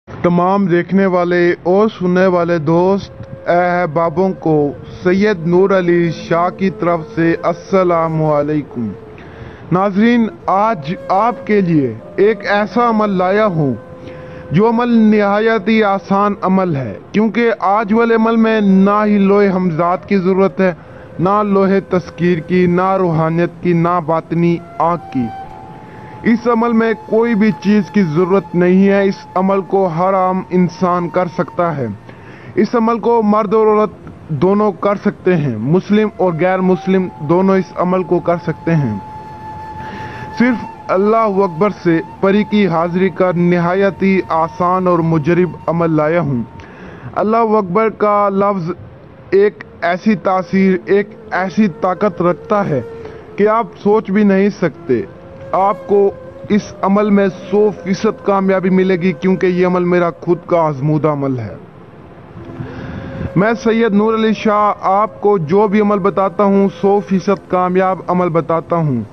तमाम देखने वाले और सुनने वाले दोस्त अहबाबों को सैयद नूर अली शाह की तरफ से अस्सलामु अलैकुम। नाजरीन, आज आपके लिए एक ऐसा अमल लाया हूँ जो अमल निहायत ही आसान अमल है, क्योंकि आज वाले अमल में ना ही लोहे हमजात की ज़रूरत है, ना लोहे तस्कीर की, ना रूहानियत की, ना बातनी आँख की। इस अमल में कोई भी चीज़ की ज़रूरत नहीं है। इस अमल को हर आम इंसान कर सकता है। इस अमल को मर्द और औरत दोनों कर सकते हैं, मुस्लिम और गैर मुस्लिम दोनों इस अमल को कर सकते हैं। सिर्फ अल्लाह अकबर से परी की हाजिरी का निहायत ही आसान और मुजरिब अमल लाया हूँ। अल्लाह अकबर का लफ्ज़ एक ऐसी तासीर, एक ऐसी ताकत रखता है कि आप सोच भी नहीं सकते। आपको इस अमल में 100% कामयाबी मिलेगी, क्योंकि ये अमल मेरा खुद का आजमूदा अमल है। मैं सैयद नूर अली शाह आपको जो भी अमल बताता हूँ 100% कामयाब अमल बताता हूँ।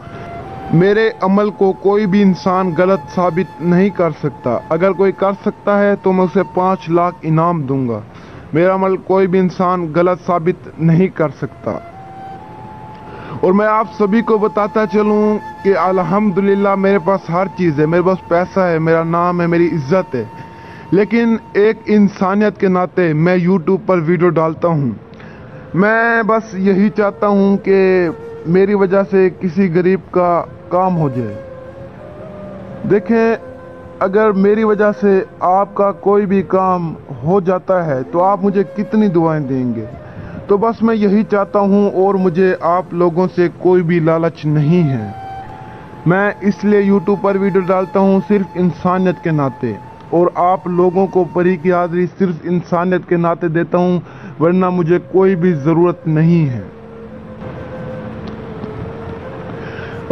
मेरे अमल को कोई भी इंसान गलत साबित नहीं कर सकता। अगर कोई कर सकता है तो मैं उसे 5 लाख इनाम दूंगा। मेरा अमल कोई भी इंसान गलत साबित नहीं कर सकता। और मैं आप सभी को बताता चलूं कि अल्हम्दुलिल्लाह मेरे पास हर चीज़ है। मेरे पास पैसा है, मेरा नाम है, मेरी इज्जत है, लेकिन एक इंसानियत के नाते मैं यूट्यूब पर वीडियो डालता हूँ। मैं बस यही चाहता हूँ कि मेरी वजह से किसी गरीब का काम हो जाए। देखें, अगर मेरी वजह से आपका कोई भी काम हो जाता है तो आप मुझे कितनी दुआएं देंगे। तो बस मैं यही चाहता हूँ, और मुझे आप लोगों से कोई भी लालच नहीं है। मैं इसलिए यूट्यूब पर वीडियो डालता हूँ सिर्फ इंसानियत के नाते, और आप लोगों को परी की हाजिरी सिर्फ इंसानियत के नाते देता हूँ, वरना मुझे कोई भी ज़रूरत नहीं है।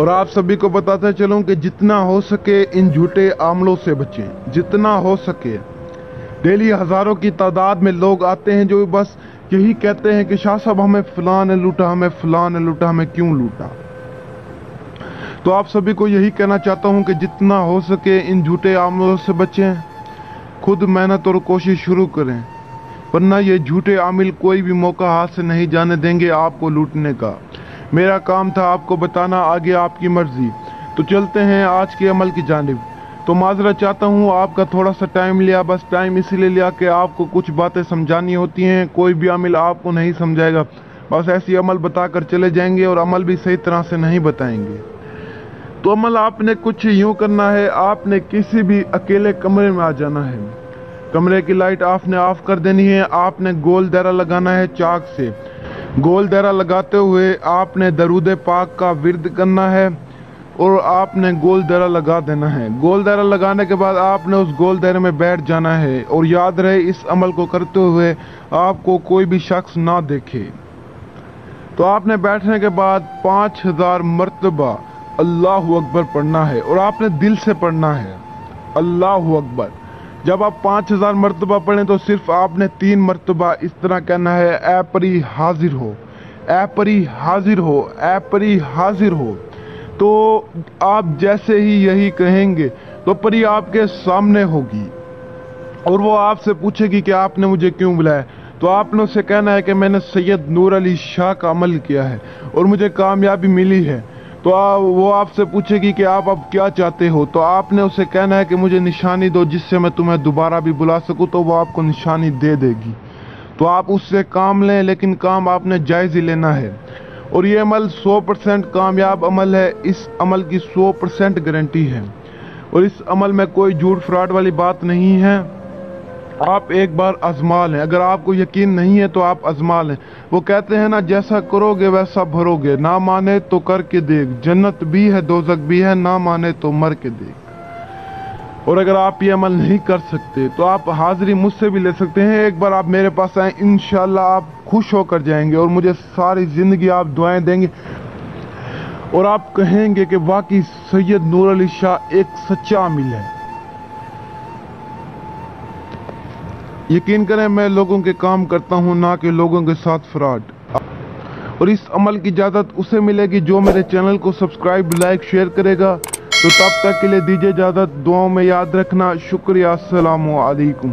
और आप सभी को बताते चलूँ कि जितना हो सके इन झूठे आमलों से बचें, जितना हो सके। डेली हज़ारों की तादाद में लोग आते हैं जो बस यही कहते हैं कि शाह साहब हमें फलां ने लूटा, हमें फलां ने लूटा, हमें क्यों लूटा। तो आप सभी को यही कहना चाहता हूं कि जितना हो सके इन झूठे आमिलों से बचें, खुद मेहनत और कोशिश शुरू करें, वरना ये झूठे आमिल कोई भी मौका हाथ से नहीं जाने देंगे आपको लूटने का। मेरा काम था आपको बताना, आगे आपकी मर्जी। तो चलते हैं आज के अमल की जानिब। तो माजरत चाहता हूँ आपका थोड़ा सा टाइम लिया, बस टाइम इसीलिए लिया कि आपको कुछ बातें समझानी होती हैं। कोई भी अमल आपको नहीं समझाएगा, बस ऐसी अमल बताकर चले जाएंगे और अमल भी सही तरह से नहीं बताएंगे। तो अमल आपने कुछ यूँ करना है, आपने किसी भी अकेले कमरे में आ जाना है। कमरे की लाइट आपने ऑफ कर देनी है। आपने गोल दायरा लगाना है चाक से। गोल दायरा लगाते हुए आपने दरूद पाक का विर्द करना है और आपने गोल दायरा लगा देना है। गोल दायरा लगाने के बाद आपने उस गोल दायरे में बैठ जाना है, और याद रहे इस अमल को करते हुए आपको कोई भी शख्स ना देखे। तो आपने बैठने के बाद 5000 मरतबा अल्लाहु अकबर पढ़ना है, और आपने दिल से पढ़ना है अल्लाहु अकबर। जब आप 5000 मरतबा पढ़ें तो सिर्फ आपने 3 मरतबा इस तरह कहना है, ऐ परी हाजिर हो, ऐ परी हाजिर हो, ऐ परी हाजिर हो। तो आप जैसे ही यही कहेंगे तो परी आपके सामने होगी, और वो आपसे पूछेगी कि आपने मुझे क्यों बुलाया। तो आपने उसे कहना है कि मैंने सैयद नूर अली शाह का अमल किया है और मुझे कामयाबी मिली है। तो वो आपसे पूछेगी कि आप अब क्या चाहते हो। तो आपने उसे कहना है कि मुझे निशानी दो जिससे मैं तुम्हें दोबारा भी बुला सकूं। तो वो आपको निशानी दे देगी। तो आप उससे काम लें, लेकिन काम आपने जायज़ ही लेना है। और ये अमल 100% कामयाब अमल है। इस अमल की 100% गारंटी है, और इस अमल में कोई झूठ फ्रॉड वाली बात नहीं है। आप एक बार आजमा लें। अगर आपको यकीन नहीं है तो आप आजमा लें। वो कहते हैं ना, जैसा करोगे वैसा भरोगे। ना माने तो करके देख, जन्नत भी है दोज़ख भी है, ना माने तो मर के देख। और अगर आप ये अमल नहीं कर सकते तो आप हाजिरी मुझसे भी ले सकते हैं। एक बार आप मेरे पास आए, इंशाल्लाह आप खुश होकर जाएंगे और मुझे सारी ज़िंदगी आप दुआएं देंगे, और आप कहेंगे कि वाकई सैयद नूर अली शाह एक सच्चा आमिल है। यकीन करें, मैं लोगों के काम करता हूं, ना कि लोगों के साथ फ्रॉड। और इस अमल की इजाज़त उसे मिलेगी जो मेरे चैनल को सब्सक्राइब, लाइक, शेयर करेगा। تو تب تک کے لیے دیجیے اجازت، دعاؤں میں یاد رکھنا، شکریہ، السلام علیکم۔